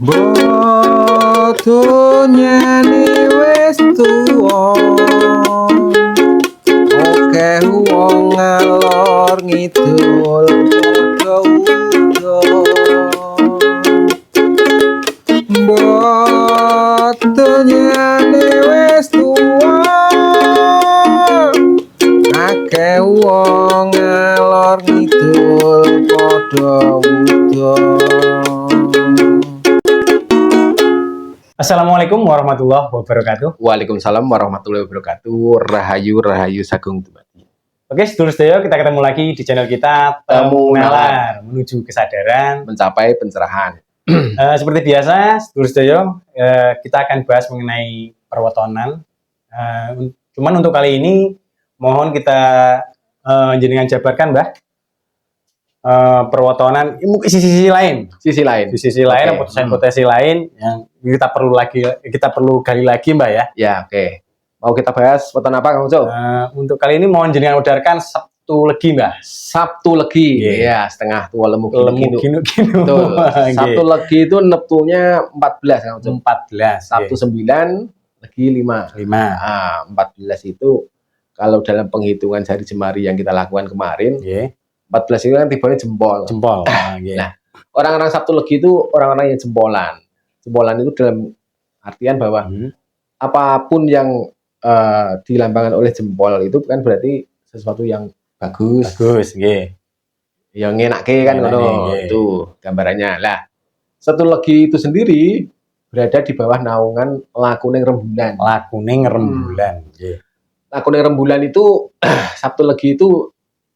Bodohnya nih wes tuwa, oke wong ngalor ngidul padha udo. Bodohnya nih wes tuwa, oke wong ngalor ngidul padha udo. Assalamualaikum warahmatullahi wabarakatuh. Waalaikumsalam warahmatullahi wabarakatuh. Rahayu Sagung Dumadi. Oke, sedulur-sedulur, kita ketemu lagi di channel kita Temu Nalar menuju kesadaran. Mencapai pencerahan. Seperti biasa, sedulur-sedulur, kita akan bahas mengenai perwetonan. Cuman untuk kali ini, mohon kita jenengan jabarkan, Mbah. Perwetonan sisi lain, Okay. potensi lain yang kita perlu gali lagi, Mbak ya. Ya, oke. Mau kita bahas weton apa, Kang Uco? Untuk kali ini mohon jenengan udarkan Sabtu Legi, Mbak. Sabtu Legi. Ya, setengah tua lemu Ginu. Betul. Sabtu Legi itu neptunya 14, Kang Uco. 14. Sabtu 9, Legi 5. 14 itu kalau dalam penghitungan jari jemari yang kita lakukan kemarin, 14 itu kan tibanya jempol. Nah, orang-orang Sabtu Legi itu orang-orang yang jempolan. Jempolan itu dalam artian bahwa apapun yang dilambangkan oleh jempol itu kan berarti sesuatu yang bagus. Yang ngenake kan itu gambarannya. Lah, Sabtu Legi itu sendiri berada di bawah naungan lakuning rembulan. Lakuning rembulan itu Sabtu Legi itu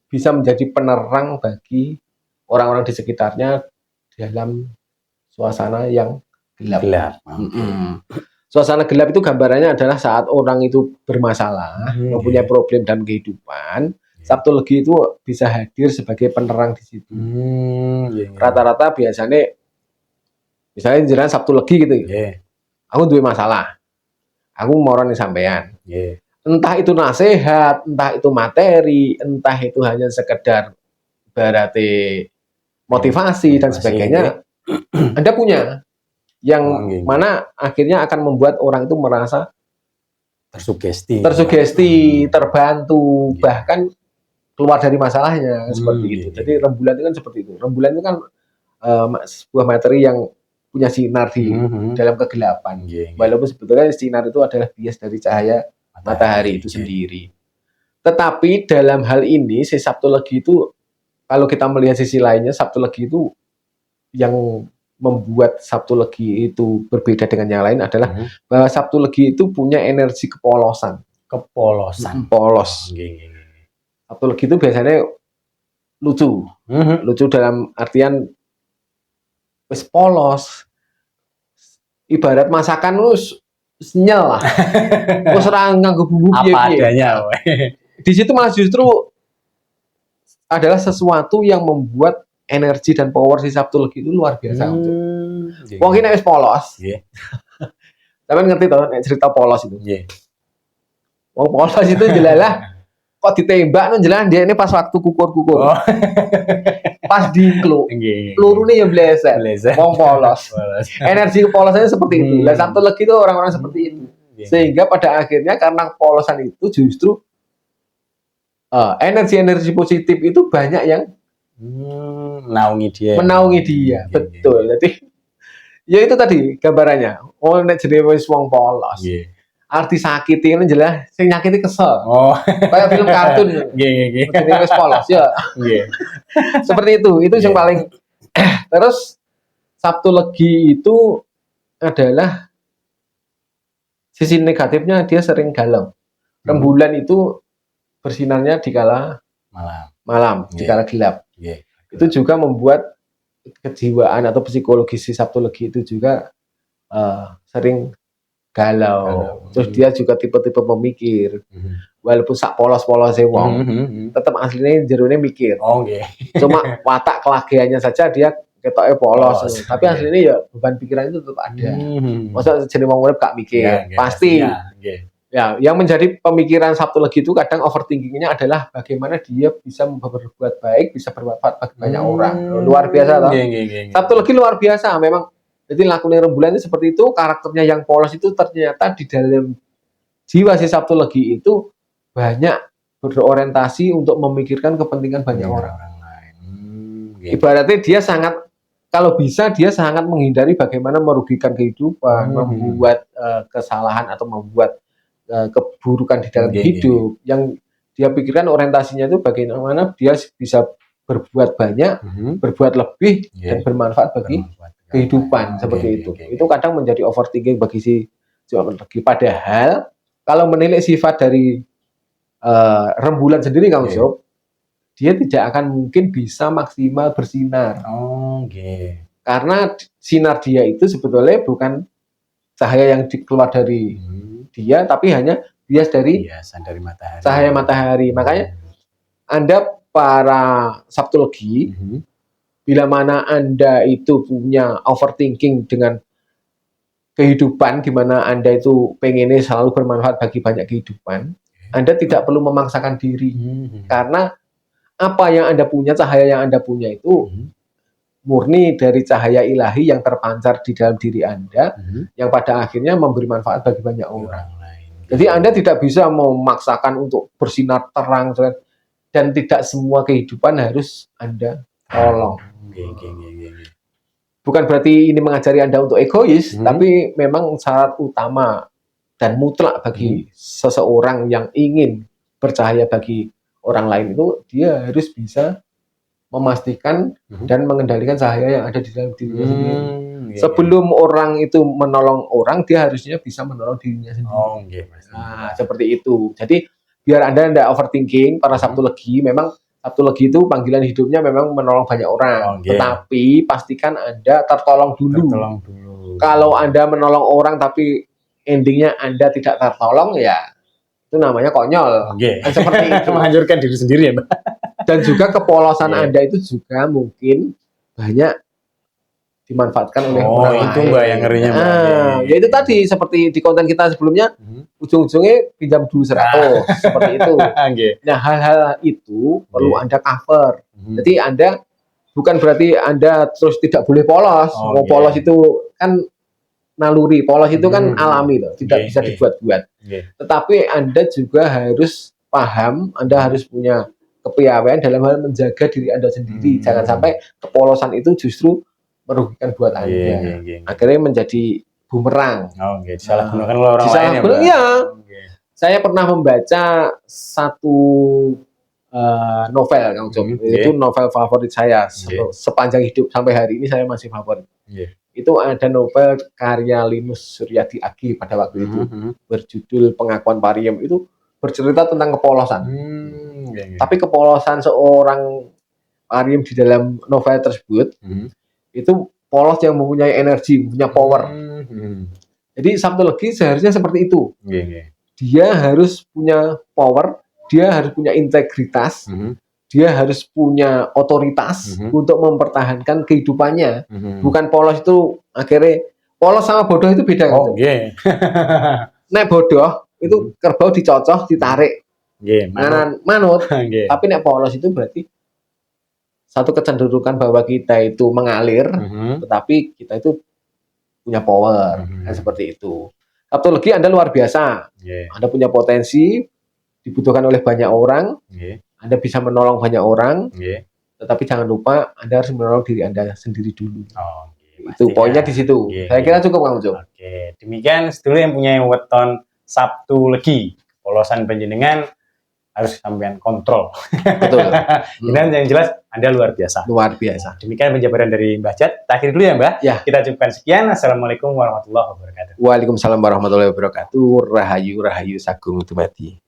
bisa menjadi penerang bagi orang-orang di sekitarnya dalam suasana yang gelap. Suasana gelap itu gambarannya adalah saat orang itu bermasalah, mempunyai problem dalam kehidupan. Sabtu Legi itu bisa hadir sebagai penerang di situ. Rata-rata biasanya, misalnya jalan Sabtu Legi gitu. Aku duwe masalah, aku moron nih sampean. Entah itu nasihat, entah itu materi, entah itu hanya sekedar berarti motivasi dan sebagainya. Anda punya yang mana akhirnya akan membuat orang itu merasa tersugesti, terbantu, bahkan keluar dari masalahnya seperti itu. Jadi rembulan itu kan seperti itu. Rembulan itu kan sebuah materi yang punya sinar di dalam kegelapan. Walaupun sebetulnya sinar itu adalah bias dari cahaya matahari itu sendiri. Tetapi dalam hal ini si Sabtu Legi itu, kalau kita melihat sisi lainnya, Sabtu Legi itu yang membuat Sabtu Legi itu berbeda dengan yang lain adalah bahwa Sabtu Legi itu punya energi kepolosan. Polos. Sabtu Legi itu biasanya lucu. Lucu dalam artian wis polos. Ibarat masakan nyel lah. Terus ora nganggo bumbu piye-piye. Di situ malah justru adalah sesuatu yang membuat energi dan power si Sabtu Legi itu luar biasa. Wong iki nek wis polos. Sampeyan ngerti toh nek cerita polos itu. Wong polos itu jelalah kok ditembak no jelas dia ini pas waktu kukur-kukur. Pas dikluk. Pelurune ya bleset. Wong polos. Energi kepolosannya seperti itu. Lah Sabtu Legi itu orang-orang seperti itu. Sehingga pada akhirnya karena polosan itu justru energi-energi positif itu banyak yang menaungi dia. Betul. Jadi ya itu tadi gambarannya. Oh nek jenenge wis wong polos. Arti sakit ini jelas sing nyakiti kesel. Kayak film kartun. Jenenge wis polos ya. Seperti itu. Itu yang paling terus Sabtu Legi itu adalah sisi negatifnya dia sering galau. Rembulan itu bersinarnya di kala malam, di kala gelap. Itu juga membuat kejiwaan atau psikologis si Sabtu Legi itu juga sering galau. Terus dia juga tipe-tipe pemikir. Walaupun sak polos-polosnya wong, tetap aslinya jerone mikir. Cuma watak kelageannya saja dia ketoknya polos. Tapi aslinya ya beban pikiran itu tetap ada. Masa jadi wong urip gak mikir, pasti. Ya, yang menjadi pemikiran Sabtu Legi itu kadang overthinkingnya adalah bagaimana dia bisa berbuat baik, bisa bermanfaat bagi banyak orang. Luar biasa toh. Sabtu Legi luar biasa, memang Jadi lakune rembulan itu seperti itu, karakternya yang polos itu ternyata di dalam jiwa si Sabtu Legi itu banyak berorientasi untuk memikirkan kepentingan banyak orang. lain. Gitu. Ibaratnya dia sangat, kalau bisa dia sangat menghindari bagaimana merugikan kehidupan, membuat kesalahan atau membuat keburukan di dalam hidup. Yang dia pikirkan orientasinya itu bagaimana dia bisa berbuat banyak, berbuat lebih, dan bermanfaat bagi kehidupan seperti itu. Itu kadang menjadi overthinking bagi si Sabtu Legi. Padahal kalau menilik sifat dari rembulan sendiri, Kang Sob, dia tidak akan mungkin bisa maksimal bersinar. Karena sinar dia itu sebetulnya bukan cahaya yang keluar dari dia, tapi hanya bias dari matahari. Cahaya matahari. Makanya Anda para Sabtu Legi, bila mana Anda itu punya overthinking dengan kehidupan, di mana Anda itu pengennya selalu bermanfaat bagi banyak kehidupan, Anda tidak perlu memaksakan diri. Karena apa yang Anda punya, cahaya yang Anda punya itu murni dari cahaya ilahi yang terpancar di dalam diri Anda, yang pada akhirnya memberi manfaat bagi banyak orang. Jadi Anda tidak bisa memaksakan untuk bersinar terang, dan tidak semua kehidupan harus Anda tolong. Bukan berarti ini mengajari Anda untuk egois, tapi memang syarat utama dan mutlak bagi seseorang yang ingin bercahaya bagi orang lain itu, dia harus bisa memastikan dan mengendalikan cahaya yang ada di dalam dirinya sendiri. Sebelum orang itu menolong orang, dia harusnya bisa menolong dirinya sendiri. Nah, seperti itu. Jadi biar Anda tidak overthinking, para Sabtu Legi, memang Sabtu Legi itu panggilan hidupnya memang menolong banyak orang. Tetapi pastikan Anda tertolong dulu. Kalau Anda menolong orang tapi endingnya Anda tidak tertolong, ya itu namanya konyol. Kan seperti itu. Menghancurkan diri sendiri ya, Mbak. Dan juga kepolosan Anda itu juga mungkin banyak dimanfaatkan oleh orang itu lain. Mbak yang ngerinya, Mbak. Ya itu tadi, seperti di konten kita sebelumnya, ujung-ujungnya pinjam dulu 100, seperti itu. Nah, hal-hal itu perlu Anda cover. Jadi Anda bukan berarti Anda terus tidak boleh polos. Mau polos itu kan naluri, polos itu kan alami loh, tidak bisa dibuat-buat. Tetapi Anda juga harus paham, Anda harus punya kepiawaian dalam hal menjaga diri Anda sendiri. Jangan sampai kepolosan itu justru merugikan buat Anda. Akhirnya menjadi bumerang. Disalahgunakan oleh orang lain ya, Iya. Saya pernah membaca satu novel, Kang Jom. Itu novel favorit saya sepanjang hidup sampai hari ini, saya masih favorit. Itu ada novel karya Linus Suryadi Agi pada waktu itu, berjudul Pengakuan Pariem. Itu bercerita tentang kepolosan. Tapi kepolosan seorang Pariem di dalam novel tersebut itu polos yang mempunyai energi, punya power. Jadi Sabtu Legi seharusnya seperti itu. Dia harus punya power, dia harus punya integritas, dia harus punya otoritas untuk mempertahankan kehidupannya. Bukan polos itu akhirnya, polos sama bodoh itu beda. Nek bodoh itu kerbau dicocok, ditarik, manut. Tapi nek polos itu berarti satu kecenderungan bahwa kita itu mengalir, tetapi kita itu punya power. Seperti itu. Sabtu Legi Anda luar biasa. Anda punya potensi, dibutuhkan oleh banyak orang. Anda bisa menolong banyak orang, tetapi jangan lupa Anda harus menolong diri Anda sendiri dulu. Itu poinnya di situ. Saya kira cukup, Kang Jo. Demikian dulu yang punya weton Sabtu Legi. Polosan panjenengan harus sampean kontrol. Betul. Dan yang jelas Anda luar biasa. Luar biasa. Demikian penjabaran dari Mbah Jat. Akhir dulu ya, Mbah. Ya. Kita cukupkan sekian. Assalamualaikum warahmatullahi wabarakatuh. Waalaikumsalam warahmatullahi wabarakatuh. Rahayu Sagung Dumadi.